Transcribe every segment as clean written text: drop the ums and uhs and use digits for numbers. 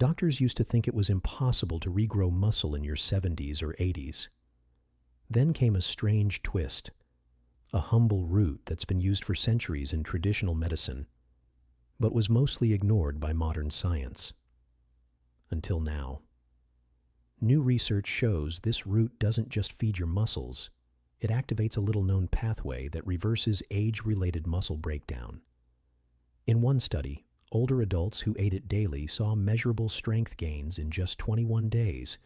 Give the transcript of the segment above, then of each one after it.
Doctors used to think it was impossible to regrow muscle in your 70s or 80s. Then came a strange twist, a humble root that's been used for centuries in traditional medicine, but was mostly ignored by modern science. Until now. New research shows this root doesn't just feed your muscles, it activates a little-known pathway that reverses age-related muscle breakdown. In one study, older adults who ate it daily saw measurable strength gains in just 21 days,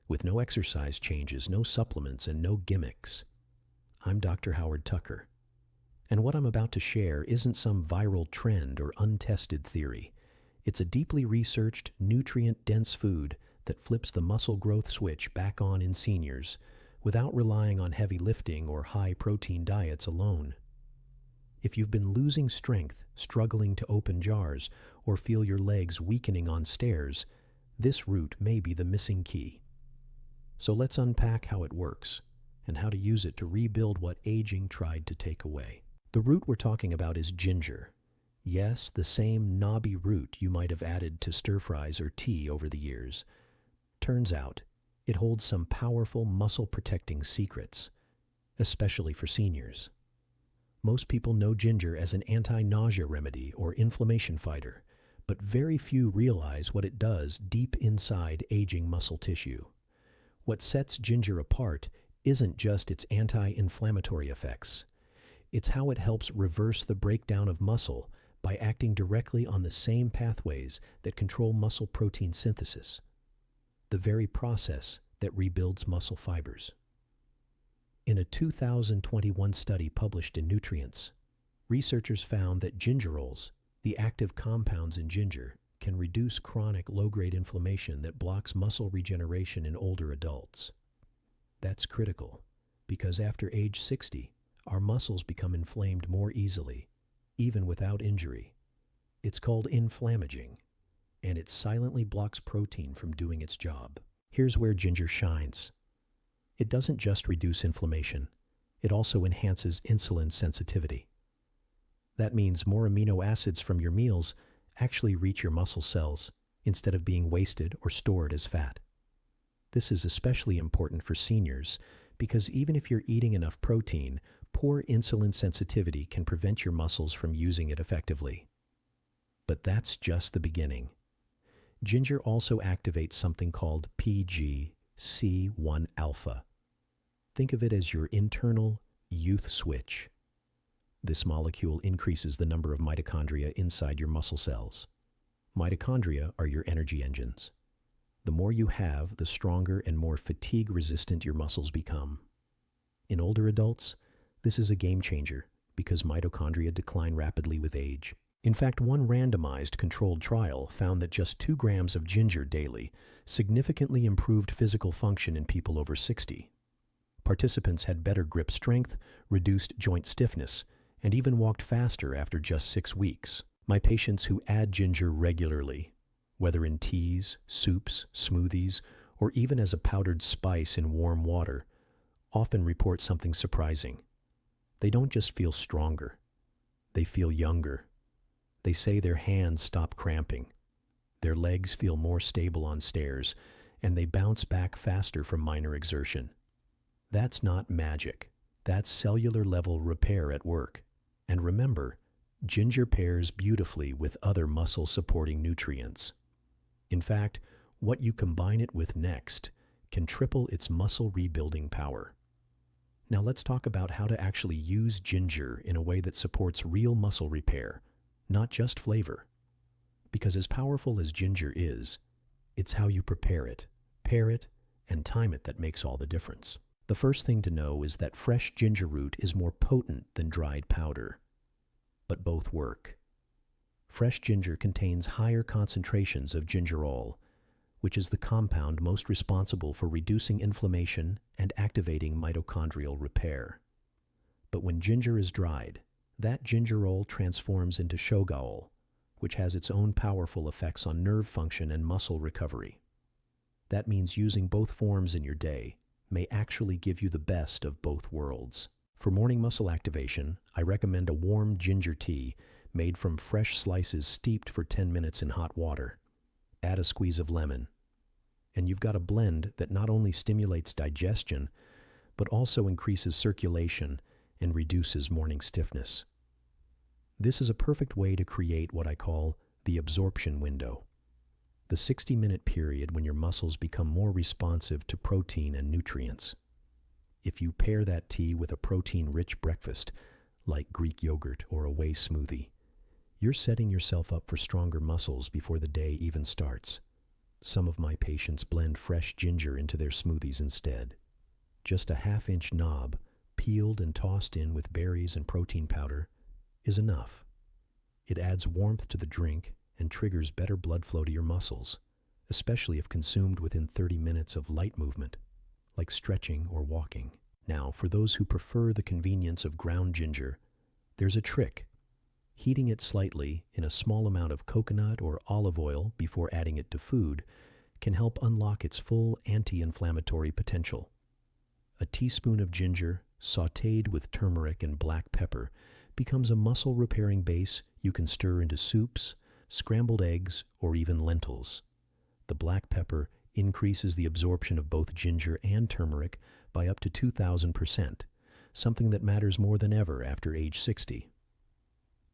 with no exercise changes, no supplements, and no gimmicks. I'm Dr. Howard Tucker, and what I'm about to share isn't some viral trend or untested theory. It's a deeply researched, nutrient-dense food that flips the muscle growth switch back on in seniors without relying on heavy lifting or high-protein diets alone. If you've been losing strength, struggling to open jars, or feel your legs weakening on stairs, this root may be the missing key. So let's unpack how it works and how to use it to rebuild what aging tried to take away. The root we're talking about is ginger. Yes, the same knobby root you might have added to stir-fries or tea over the years. Turns out, it holds some powerful muscle-protecting secrets, especially for seniors. Most people know ginger as an anti-nausea remedy or inflammation fighter, but very few realize what it does deep inside aging muscle tissue. What sets ginger apart isn't just its anti-inflammatory effects. It's how it helps reverse the breakdown of muscle by acting directly on the same pathways that control muscle protein synthesis, the very process that rebuilds muscle fibers. In a 2021 study published in Nutrients, researchers found that gingerols, the active compounds in ginger, can reduce chronic low-grade inflammation that blocks muscle regeneration in older adults. That's critical, because after age 60, our muscles become inflamed more easily, even without injury. It's called inflammaging, and it silently blocks protein from doing its job. Here's where ginger shines. It doesn't just reduce inflammation, it also enhances insulin sensitivity. That means more amino acids from your meals actually reach your muscle cells instead of being wasted or stored as fat. This is especially important for seniors because even if you're eating enough protein, poor insulin sensitivity can prevent your muscles from using it effectively. But that's just the beginning. Ginger also activates something called PGC1-alpha. Think of it as your internal youth switch. This molecule increases the number of mitochondria inside your muscle cells. Mitochondria are your energy engines. The more you have, the stronger and more fatigue-resistant your muscles become. In older adults, this is a game changer because mitochondria decline rapidly with age. In fact, one randomized controlled trial found that just 2 grams of ginger daily significantly improved physical function in people over 60. Participants had better grip strength, reduced joint stiffness, and even walked faster after just 6 weeks. My patients who add ginger regularly, whether in teas, soups, smoothies, or even as a powdered spice in warm water, often report something surprising. They don't just feel stronger, they feel younger. They say their hands stop cramping, their legs feel more stable on stairs, and they bounce back faster from minor exertion. That's not magic. That's cellular-level repair at work. And remember, ginger pairs beautifully with other muscle-supporting nutrients. In fact, what you combine it with next can triple its muscle rebuilding power. Now let's talk about how to actually use ginger in a way that supports real muscle repair, not just flavor. Because as powerful as ginger is, it's how you prepare it, pair it, and time it that makes all the difference. The first thing to know is that fresh ginger root is more potent than dried powder. But both work. Fresh ginger contains higher concentrations of gingerol, which is the compound most responsible for reducing inflammation and activating mitochondrial repair. But when ginger is dried, that gingerol transforms into shogaol, which has its own powerful effects on nerve function and muscle recovery. That means using both forms in your day may actually give you the best of both worlds. For morning muscle activation, I recommend a warm ginger tea made from fresh slices steeped for 10 minutes in hot water. Add a squeeze of lemon, and you've got a blend that not only stimulates digestion, but also increases circulation and reduces morning stiffness. This is a perfect way to create what I call the absorption window, the 60-minute period when your muscles become more responsive to protein and nutrients. If you pair that tea with a protein-rich breakfast, like Greek yogurt or a whey smoothie, you're setting yourself up for stronger muscles before the day even starts. Some of my patients blend fresh ginger into their smoothies instead. Just a half-inch knob, peeled and tossed in with berries and protein powder, is enough. It adds warmth to the drink and triggers better blood flow to your muscles, especially if consumed within 30 minutes of light movement, like stretching or walking. Now, for those who prefer the convenience of ground ginger, there's a trick. Heating it slightly in a small amount of coconut or olive oil before adding it to food can help unlock its full anti-inflammatory potential. A teaspoon of ginger, sautéed with turmeric and black pepper, becomes a muscle-repairing base you can stir into soups, scrambled eggs, or even lentils. The black pepper increases the absorption of both ginger and turmeric by up to 2,000%, something that matters more than ever after age 60.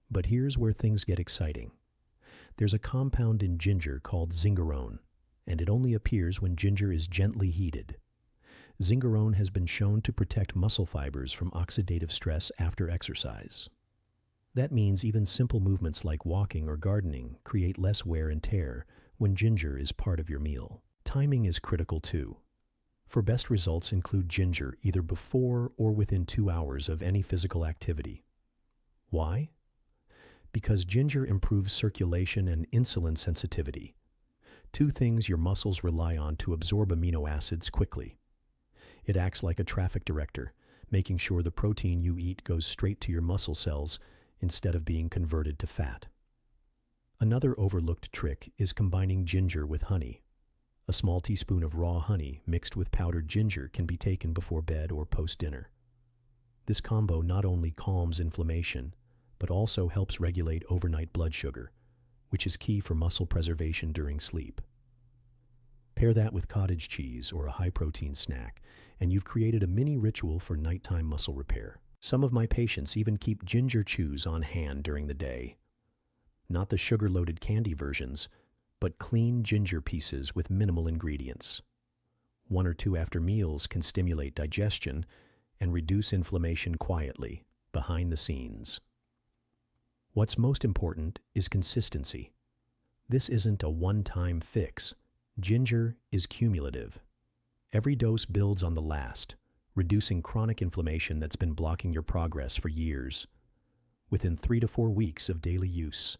But here's where things get exciting. There's a compound in ginger called zingerone, and it only appears when ginger is gently heated. Zingerone has been shown to protect muscle fibers from oxidative stress after exercise. That means even simple movements like walking or gardening create less wear and tear when ginger is part of your meal. Timing is critical too. For best results, include ginger either before or within 2 hours of any physical activity. Why? Because ginger improves circulation and insulin sensitivity, two things your muscles rely on to absorb amino acids quickly. It acts like a traffic director, making sure the protein you eat goes straight to your muscle cells instead of being converted to fat. Another overlooked trick is combining ginger with honey. A small teaspoon of raw honey mixed with powdered ginger can be taken before bed or post-dinner. This combo not only calms inflammation, but also helps regulate overnight blood sugar, which is key for muscle preservation during sleep. Pair that with cottage cheese or a high-protein snack, and you've created a mini ritual for nighttime muscle repair. Some of my patients even keep ginger chews on hand during the day. Not the sugar-loaded candy versions, but clean ginger pieces with minimal ingredients. 1 or 2 after meals can stimulate digestion and reduce inflammation quietly, behind the scenes. What's most important is consistency. This isn't a one-time fix. Ginger is cumulative. Every dose builds on the last, reducing chronic inflammation that's been blocking your progress for years. Within 3 to 4 weeks of daily use,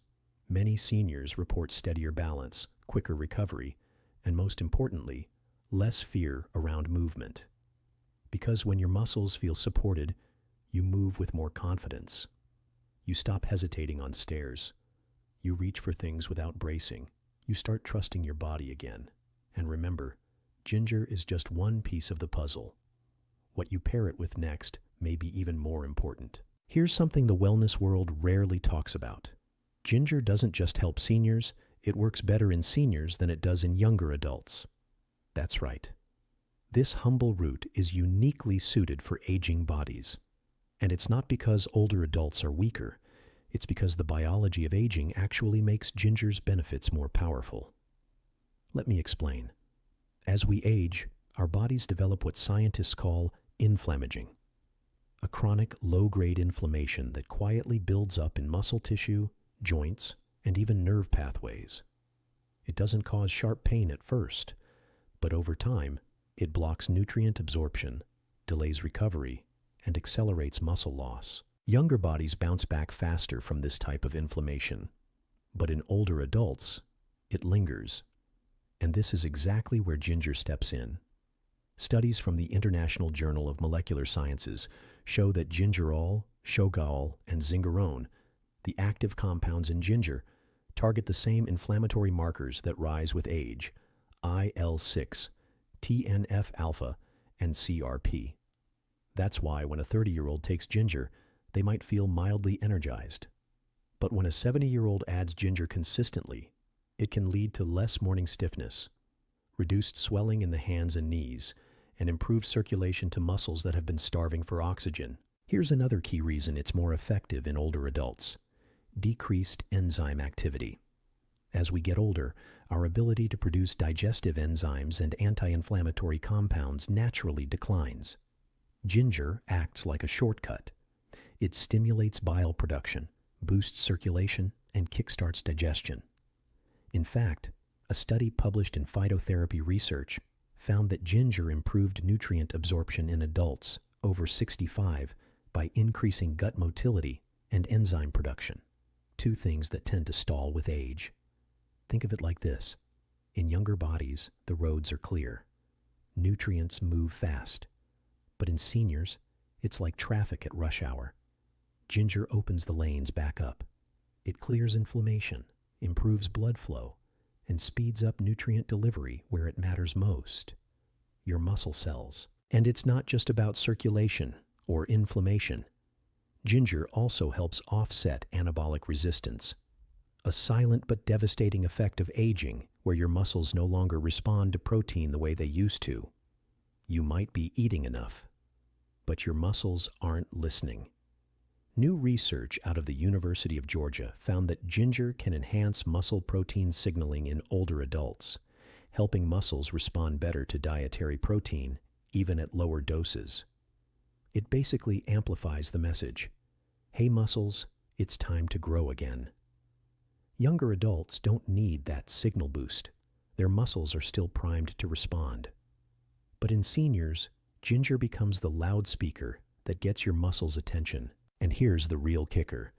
many seniors report steadier balance, quicker recovery, and most importantly, less fear around movement. Because when your muscles feel supported, you move with more confidence. You stop hesitating on stairs. You reach for things without bracing. You start trusting your body again. And remember, ginger is just one piece of the puzzle. What you pair it with next may be even more important. Here's something the wellness world rarely talks about. Ginger doesn't just help seniors, it works better in seniors than it does in younger adults. That's right. This humble root is uniquely suited for aging bodies. And it's not because older adults are weaker, it's because the biology of aging actually makes ginger's benefits more powerful. Let me explain. As we age, our bodies develop what scientists call inflammaging, a chronic low-grade inflammation that quietly builds up in muscle tissue, joints, and even nerve pathways. It doesn't cause sharp pain at first, but over time, it blocks nutrient absorption, delays recovery, and accelerates muscle loss. Younger bodies bounce back faster from this type of inflammation, but in older adults, it lingers. And this is exactly where ginger steps in. Studies from the International Journal of Molecular Sciences show that gingerol, shogaol, and zingerone, the active compounds in ginger, target the same inflammatory markers that rise with age: IL-6, TNF-alpha, and CRP. That's why when a 30-year-old takes ginger, they might feel mildly energized. But when a 70-year-old adds ginger consistently, It can lead to less morning stiffness, reduced swelling in the hands and knees, and improved circulation to muscles that have been starving for oxygen. Here's another key reason it's more effective in older adults: decreased enzyme activity. As we get older, our ability to produce digestive enzymes and anti-inflammatory compounds naturally declines. Ginger acts like a shortcut. It stimulates bile production, boosts circulation, and kickstarts digestion. In fact, a study published in Phytotherapy Research found that ginger improved nutrient absorption in adults over 65 by increasing gut motility and enzyme production, two things that tend to stall with age. Think of it like this. In younger bodies, the roads are clear. Nutrients move fast. But in seniors, it's like traffic at rush hour. Ginger opens the lanes back up. It clears inflammation, improves blood flow, and speeds up nutrient delivery where it matters most: your muscle cells. And it's not just about circulation or inflammation. Ginger also helps offset anabolic resistance, a silent but devastating effect of aging where your muscles no longer respond to protein the way they used to. You might be eating enough, but your muscles aren't listening. New research out of the University of Georgia found that ginger can enhance muscle protein signaling in older adults, helping muscles respond better to dietary protein, even at lower doses. It basically amplifies the message: hey muscles, it's time to grow again. Younger adults don't need that signal boost. Their muscles are still primed to respond. But in seniors, ginger becomes the loudspeaker that gets your muscles' attention. And here's the real kicker: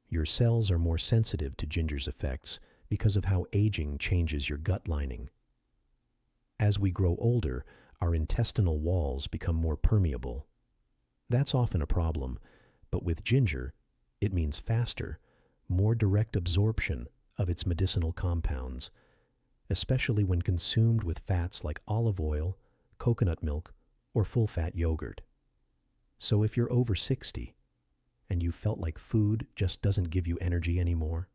your cells are more sensitive to ginger's effects because of how aging changes your gut lining. As we grow older, our intestinal walls become more permeable. That's often a problem, but with ginger, it means faster, more direct absorption of its medicinal compounds, especially when consumed with fats like olive oil, coconut milk, or full-fat yogurt. So if you're over 60, and you felt like food just doesn't give you energy anymore,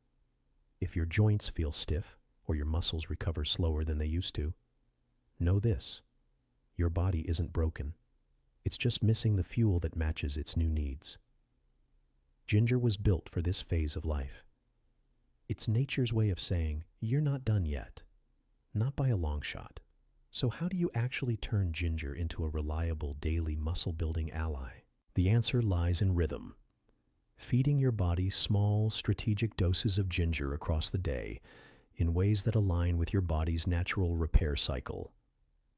if your joints feel stiff or your muscles recover slower than they used to, know this: your body isn't broken. It's just missing the fuel that matches its new needs. Ginger was built for this phase of life. It's nature's way of saying, you're not done yet. Not by a long shot. So how do you actually turn ginger into a reliable daily muscle-building ally? The answer lies in rhythm. Feeding your body small, strategic doses of ginger across the day in ways that align with your body's natural repair cycle.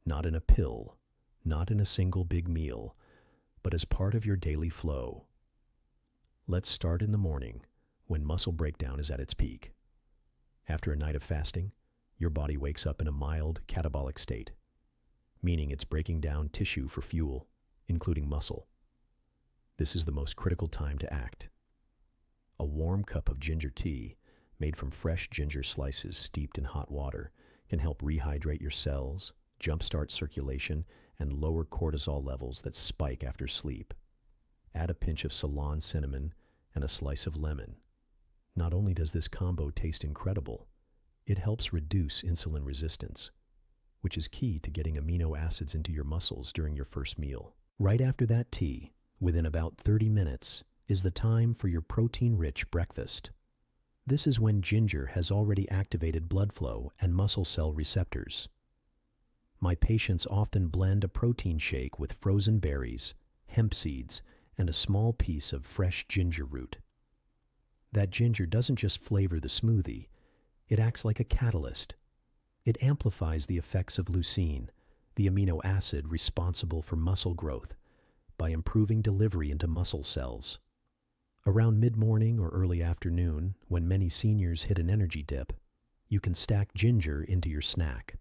Not in a pill, not in a single big meal, but as part of your daily flow. Let's start in the morning, when muscle breakdown is at its peak. After a night of fasting, your body wakes up in a mild catabolic state, meaning it's breaking down tissue for fuel, including muscle. This is the most critical time to act. A warm cup of ginger tea, made from fresh ginger slices steeped in hot water, can help rehydrate your cells, jumpstart circulation, and lower cortisol levels that spike after sleep. Add a pinch of Ceylon cinnamon and a slice of lemon. Not only does this combo taste incredible, it helps reduce insulin resistance, which is key to getting amino acids into your muscles during your first meal. Right after that tea, within about 30 minutes, is the time for your protein-rich breakfast. This is when ginger has already activated blood flow and muscle cell receptors. My patients often blend a protein shake with frozen berries, hemp seeds, and a small piece of fresh ginger root. That ginger doesn't just flavor the smoothie, it acts like a catalyst. It amplifies the effects of leucine, the amino acid responsible for muscle growth, by improving delivery into muscle cells. Around mid-morning or early afternoon, when many seniors hit an energy dip, you can stack ginger into your snack.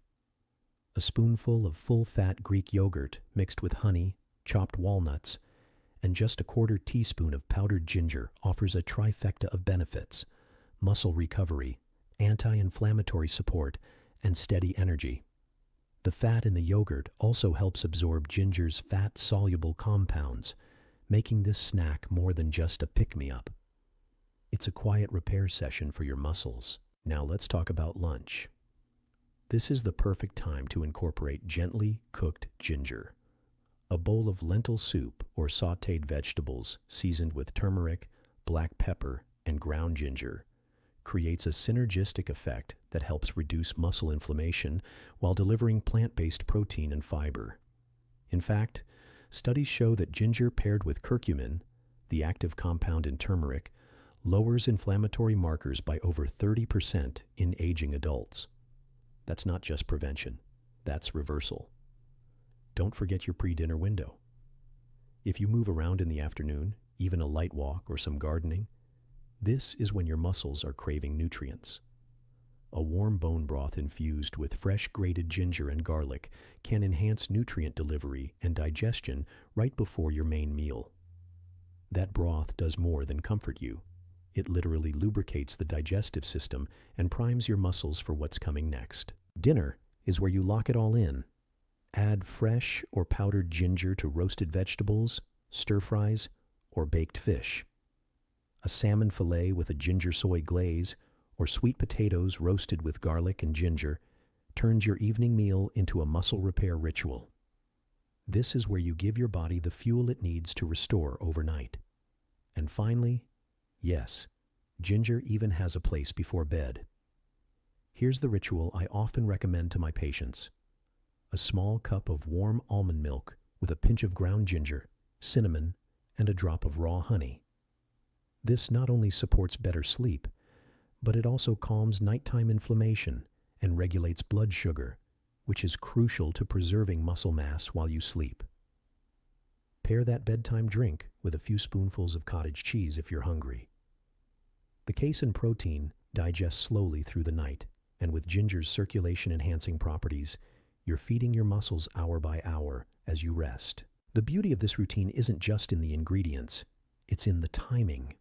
A spoonful of full-fat Greek yogurt mixed with honey, chopped walnuts, and just a quarter teaspoon of powdered ginger offers a trifecta of benefits: muscle recovery, anti-inflammatory support, and steady energy. The fat in the yogurt also helps absorb ginger's fat-soluble compounds, making this snack more than just a pick-me-up. It's a quiet repair session for your muscles. Now let's talk about lunch. This is the perfect time to incorporate gently cooked ginger. A bowl of lentil soup or sautéed vegetables seasoned with turmeric, black pepper, and ground ginger creates a synergistic effect that helps reduce muscle inflammation while delivering plant-based protein and fiber. In fact, studies show that ginger paired with curcumin, the active compound in turmeric, lowers inflammatory markers by over 30% in aging adults. That's not just prevention, that's reversal. Don't forget your pre-dinner window. If you move around in the afternoon, even a light walk or some gardening, this is when your muscles are craving nutrients. A warm bone broth infused with fresh grated ginger and garlic can enhance nutrient delivery and digestion right before your main meal. That broth does more than comfort you. It literally lubricates the digestive system and primes your muscles for what's coming next. Dinner is where you lock it all in. Add fresh or powdered ginger to roasted vegetables, stir fries, or baked fish. A salmon fillet with a ginger soy glaze or sweet potatoes roasted with garlic and ginger turns your evening meal into a muscle repair ritual. This is where you give your body the fuel it needs to restore overnight. And finally, yes, ginger even has a place before bed. Here's the ritual I often recommend to my patients. A small cup of warm almond milk with a pinch of ground ginger, cinnamon, and a drop of raw honey. This not only supports better sleep, but it also calms nighttime inflammation and regulates blood sugar, which is crucial to preserving muscle mass while you sleep. Pair that bedtime drink with a few spoonfuls of cottage cheese if you're hungry. The casein protein digests slowly through the night, and with ginger's circulation-enhancing properties, you're feeding your muscles hour by hour as you rest. The beauty of this routine isn't just in the ingredients, it's in the timing.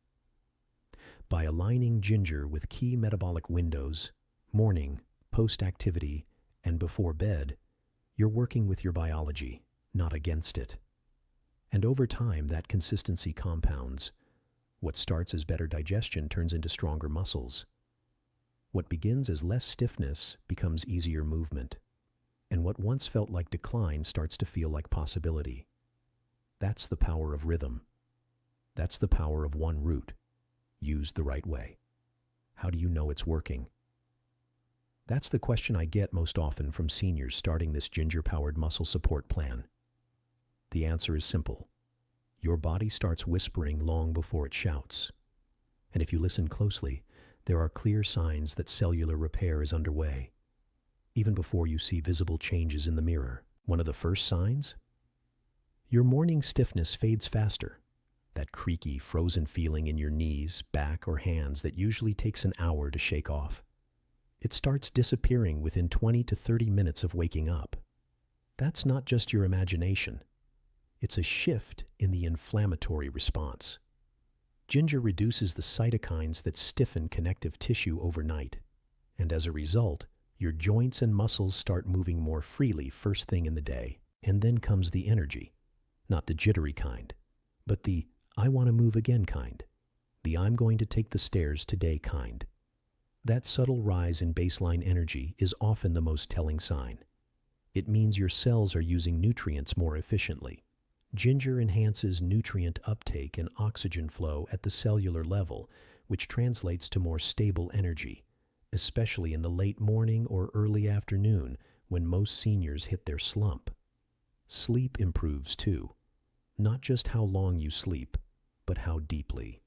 By aligning ginger with key metabolic windows, morning, post-activity, and before bed, you're working with your biology, not against it. And over time, that consistency compounds. What starts as better digestion turns into stronger muscles. What begins as less stiffness becomes easier movement. And what once felt like decline starts to feel like possibility. That's the power of rhythm. That's the power of one root, used the right way. How do you know it's working? That's the question I get most often from seniors starting this ginger-powered muscle support plan. The answer is simple. Your body starts whispering long before it shouts. And if you listen closely, there are clear signs that cellular repair is underway, even before you see visible changes in the mirror. One of the first signs? Your morning stiffness fades faster. That creaky, frozen feeling in your knees, back, or hands that usually takes an hour to shake off. It starts disappearing within 20 to 30 minutes of waking up. That's not just your imagination. It's a shift in the inflammatory response. Ginger reduces the cytokines that stiffen connective tissue overnight, and as a result, your joints and muscles start moving more freely first thing in the day. And then comes the energy, not the jittery kind, but the I want to move again kind, the I'm going to take the stairs today kind. That subtle rise in baseline energy is often the most telling sign. It means your cells are using nutrients more efficiently. Ginger enhances nutrient uptake and oxygen flow at the cellular level, which translates to more stable energy, especially in the late morning or early afternoon when most seniors hit their slump. Sleep improves too. Not just how long you sleep, but how deeply.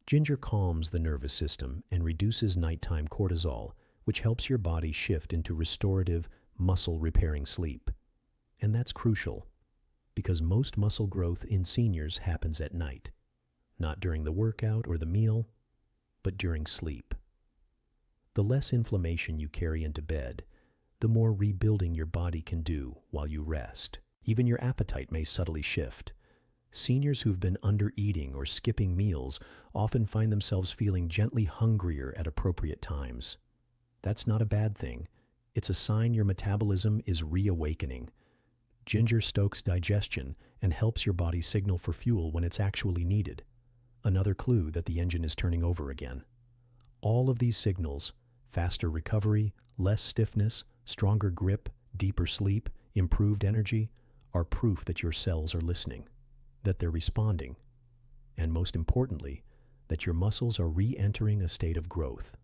Ginger calms the nervous system and reduces nighttime cortisol, which helps your body shift into restorative, muscle-repairing sleep. And that's crucial, because most muscle growth in seniors happens at night, not during the workout or the meal, but during sleep. The less inflammation you carry into bed, the more rebuilding your body can do while you rest. Even your appetite may subtly shift. Seniors who've been under-eating or skipping meals often find themselves feeling gently hungrier at appropriate times. That's not a bad thing. It's a sign your metabolism is reawakening. Ginger stokes digestion and helps your body signal for fuel when it's actually needed. Another clue that the engine is turning over again. All of these signals, Faster recovery, less stiffness, stronger grip, deeper sleep, improved energy are proof that your cells are listening, that they're responding, and most importantly, that your muscles are re-entering a state of growth.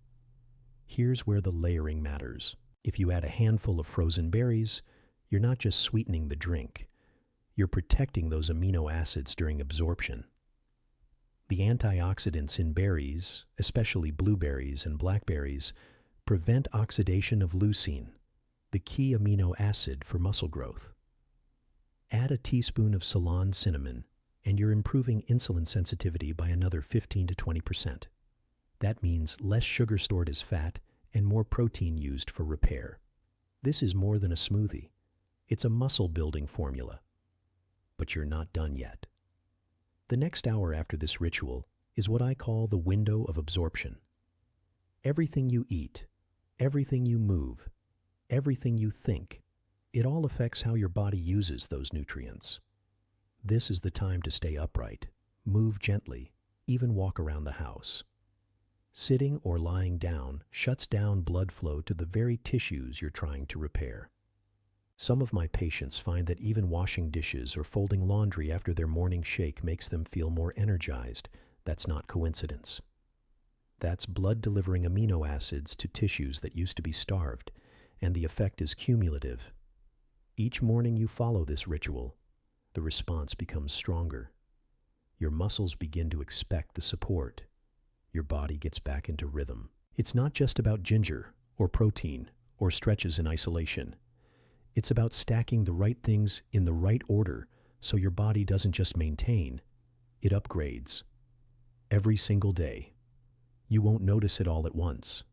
Here's where the layering matters. If you add a handful of frozen berries, you're not just sweetening the drink, you're protecting those amino acids during absorption. The antioxidants in berries, especially blueberries and blackberries, prevent oxidation of leucine, the key amino acid for muscle growth. Add a teaspoon of Ceylon cinnamon, and you're improving insulin sensitivity by another 15 to 20%. That means less sugar stored as fat and more protein used for repair. This is more than a smoothie. It's a muscle-building formula. But you're not done yet. The next hour after this ritual is what I call the window of absorption. Everything you eat, everything you move, everything you think, it all affects how your body uses those nutrients. This is the time to stay upright, move gently, even walk around the house. Sitting or lying down shuts down blood flow to the very tissues you're trying to repair. Some of my patients find that even washing dishes or folding laundry after their morning shake makes them feel more energized. That's not coincidence. That's blood delivering amino acids to tissues that used to be starved, and the effect is cumulative. Each morning you follow this ritual, the response becomes stronger. Your muscles begin to expect the support. Your body gets back into rhythm. It's not just about ginger or protein or stretches in isolation. It's about stacking the right things in the right order so your body doesn't just maintain, it upgrades. Every single day. You won't notice it all at once.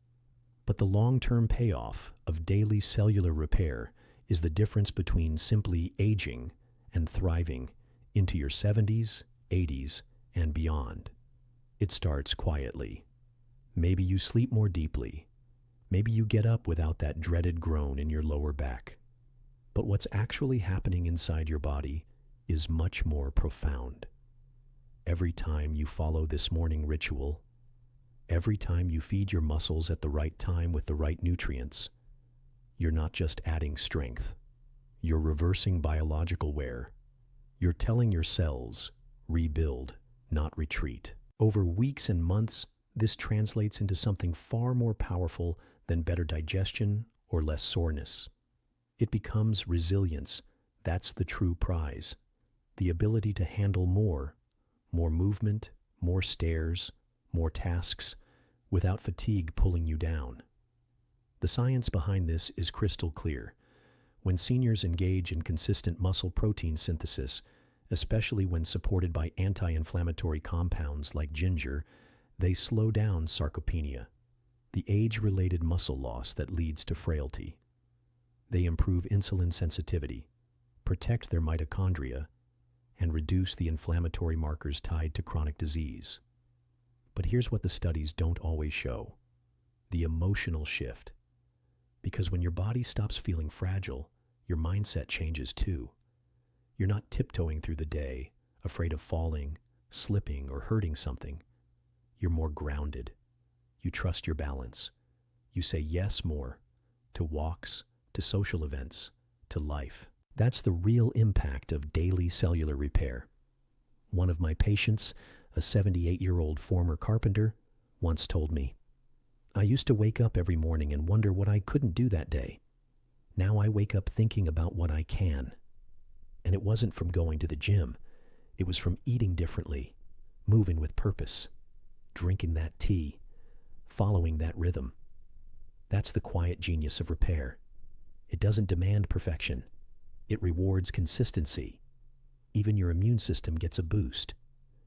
But the long-term payoff of daily cellular repair is the difference between simply aging and thriving into your 70s, 80s, and beyond. It starts quietly. Maybe you sleep more deeply. Maybe you get up without that dreaded groan in your lower back. But what's actually happening inside your body is much more profound. Every time you follow this morning ritual, every time you feed your muscles at the right time with the right nutrients, you're not just adding strength. You're reversing biological wear. You're telling your cells, rebuild, not retreat. Over weeks and months, this translates into something far more powerful than better digestion or less soreness. It becomes resilience. That's the true prize. The ability to handle more movement, more stairs, more tasks, without fatigue pulling you down. The science behind this is crystal clear. When seniors engage in consistent muscle protein synthesis, especially when supported by anti-inflammatory compounds like ginger, they slow down sarcopenia, the age-related muscle loss that leads to frailty. They improve insulin sensitivity, protect their mitochondria, and reduce the inflammatory markers tied to chronic disease. But here's what the studies don't always show: the emotional shift. Because when your body stops feeling fragile, your mindset changes too. You're not tiptoeing through the day, afraid of falling, slipping, or hurting something. You're more grounded. You trust your balance. You say yes more to walks, to social events, to life. That's the real impact of daily cellular repair. One of my patients, a 78-year-old former carpenter, once told me, "I used to wake up every morning and wonder what I couldn't do that day. Now I wake up thinking about what I can." And it wasn't from going to the gym. It was from eating differently, moving with purpose, drinking that tea, following that rhythm. That's the quiet genius of repair. It doesn't demand perfection. It rewards consistency. Even your immune system gets a boost,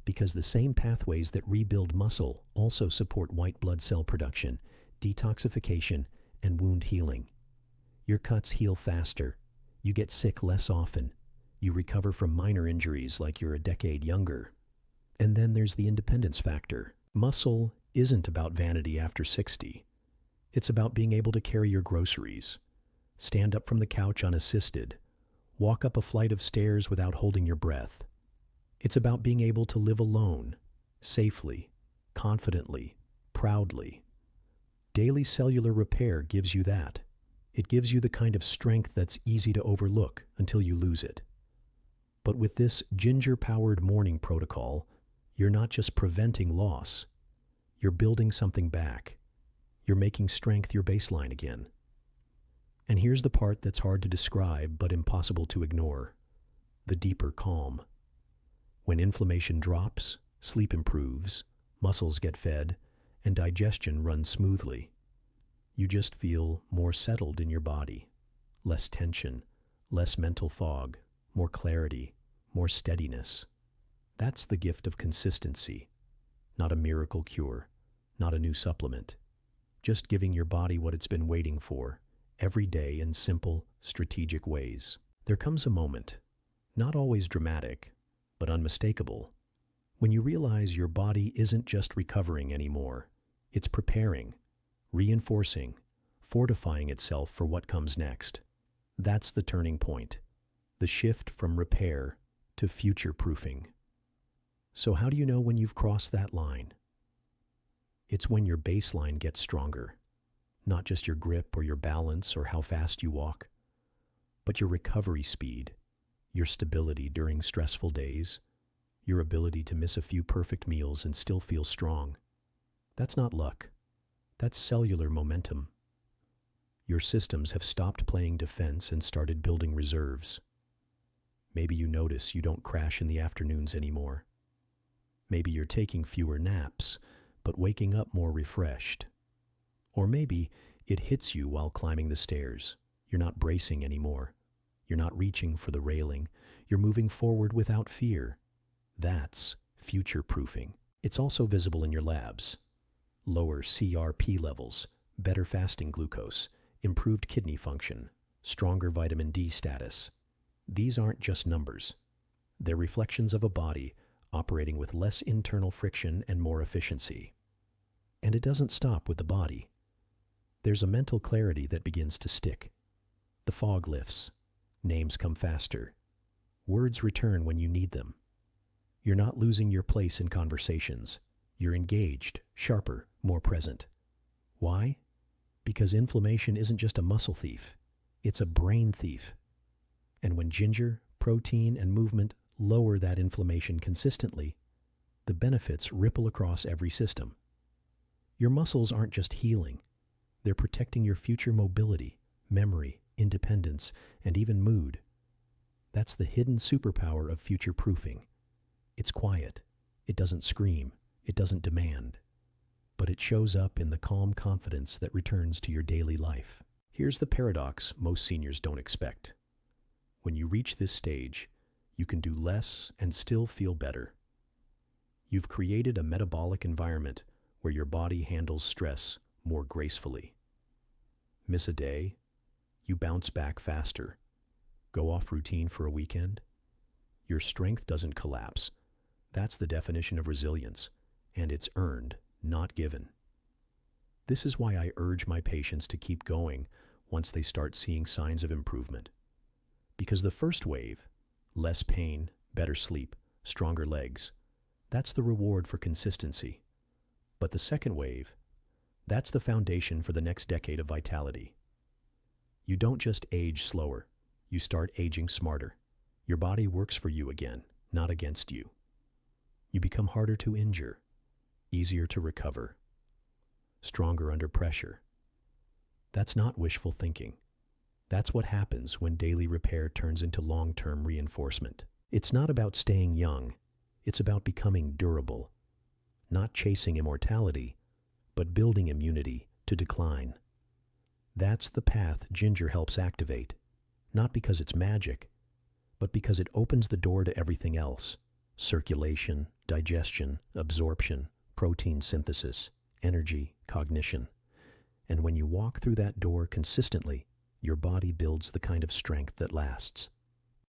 because the same pathways that rebuild muscle also support white blood cell production, detoxification, and wound healing. Your cuts heal faster. You get sick less often. You recover from minor injuries like you're a decade younger. And then there's the independence factor. Muscle isn't about vanity after 60. It's about being able to carry your groceries, stand up from the couch unassisted, walk up a flight of stairs without holding your breath. It's about being able to live alone, safely, confidently, proudly. Daily cellular repair gives you that. It gives you the kind of strength that's easy to overlook until you lose it. But with this ginger-powered morning protocol, you're not just preventing loss. You're building something back. You're making strength your baseline again. And here's the part that's hard to describe but impossible to ignore: the deeper calm. When inflammation drops, sleep improves, muscles get fed, and digestion runs smoothly. You just feel more settled in your body, less tension, less mental fog, more clarity, more steadiness. That's the gift of consistency, not a miracle cure, not a new supplement, just giving your body what it's been waiting for, every day in simple, strategic ways. There comes a moment, not always dramatic, but unmistakable, when you realize your body isn't just recovering anymore. It's preparing, reinforcing, fortifying itself for what comes next. That's the turning point, the shift from repair to future-proofing. So how do you know when you've crossed that line? It's when your baseline gets stronger, not just your grip or your balance or how fast you walk, but your recovery speed, your stability during stressful days, your ability to miss a few perfect meals and still feel strong. That's not luck. That's cellular momentum. Your systems have stopped playing defense and started building reserves. Maybe you notice you don't crash in the afternoons anymore. Maybe you're taking fewer naps, but waking up more refreshed. Or maybe it hits you while climbing the stairs. You're not bracing anymore. You're not reaching for the railing. You're moving forward without fear. That's future-proofing. It's also visible in your labs. Lower CRP levels, better fasting glucose, improved kidney function, stronger vitamin D status. These aren't just numbers. They're reflections of a body operating with less internal friction and more efficiency. And it doesn't stop with the body. There's a mental clarity that begins to stick. The fog lifts. Names come faster. Words return when you need them. You're not losing your place in conversations. You're engaged, sharper, more present. Why? Because inflammation isn't just a muscle thief. It's a brain thief. And when ginger, protein, and movement lower that inflammation consistently, the benefits ripple across every system. Your muscles aren't just healing. They're protecting your future mobility, memory, independence, and even mood. That's the hidden superpower of future-proofing. It's quiet. It doesn't scream. It doesn't demand. But it shows up in the calm confidence that returns to your daily life. Here's the paradox most seniors don't expect. When you reach this stage, you can do less and still feel better. You've created a metabolic environment where your body handles stress more gracefully. Miss a day, you bounce back faster. Go off routine for a weekend, your strength doesn't collapse. That's the definition of resilience, and it's earned, not given. This is why I urge my patients to keep going once they start seeing signs of improvement. Because the first wave, less pain, better sleep, stronger legs, that's the reward for consistency. But the second wave, that's the foundation for the next decade of vitality. You don't just age slower, you start aging smarter. Your body works for you again, not against you. You become harder to injure, easier to recover, stronger under pressure. That's not wishful thinking. That's what happens when daily repair turns into long-term reinforcement. It's not about staying young. It's about becoming durable. Not chasing immortality, but building immunity to decline. That's the path ginger helps activate, not because it's magic, but because it opens the door to everything else: circulation, digestion, absorption, protein synthesis, energy, cognition. And when you walk through that door consistently, your body builds the kind of strength that lasts.